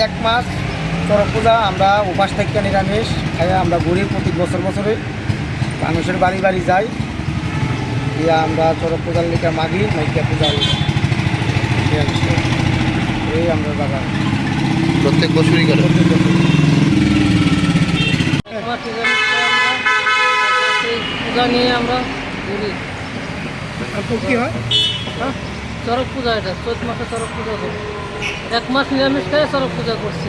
এক মাস চড়ক পূজা আমরা উপাস থেকে নিরামিষ খাই আমরা ঘুরি প্রতি বছরে মানুষের বাড়ি বাড়ি যাই দিয়া আমরা চড়ক পূজার লিখা মাগি মাইকা পূজা এই আমরা জায়গা প্রত্যেক বছরই করে। পূজা নিয়ে আমরা ঘুরি। কি হয় চড়ক পূজা, এটা চৈত মাসে চড়ক পূজা করি। এক মাস নিরামিষ খাই চড়ক পূজা করছি।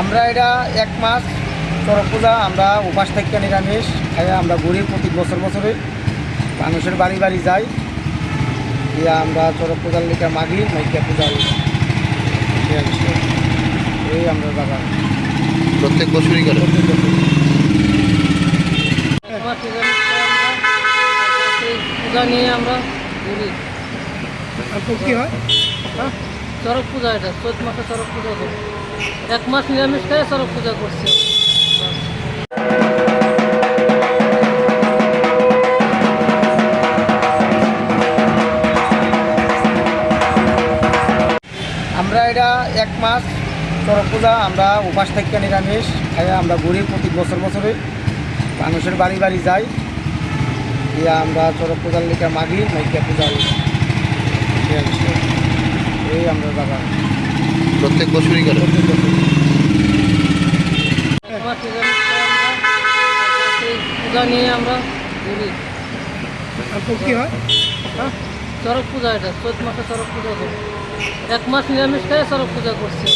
আমরা এটা এক মাস চড়ক পূজা আমরা উপাস থেকে নিরামিষ খাই আমরা ঘুরি প্রতি বছরে মানুষের বাড়ি বাড়ি যাই দিয়া আমরা চড়ক পূজার লিখা মাগি মাইকা পূজা এই আমরা জায়গা প্রত্যেক বছরই করে। পূজা নিয়ে আমরা ঘুরি। কি হয় চড়ক পূজা, এটা চৈত মাসে চড়ক পূজা করি। এক মাস নিরামিষ খাই চড়ক পূজা করছি। আমরা এটা এক মাস চড়ক পূজা আমরা উপাস থেকে নিরামিষ খাই আমরা ঘুরি প্রতি বছরে মানুষের বাড়ি বাড়ি যাই দিয়া আমরা চড়ক পূজার লিখা মাগি মাইকা পূজা এই আমরা জায়গা প্রত্যেক বছরই করে। পূজা নিয়ে আমরা ঘুরি। কি হয় চড়ক পূজা, এটা চৈত মাসে চড়ক পূজা করি। এক মাস নিরামিষ খাই চড়ক পূজা করছি।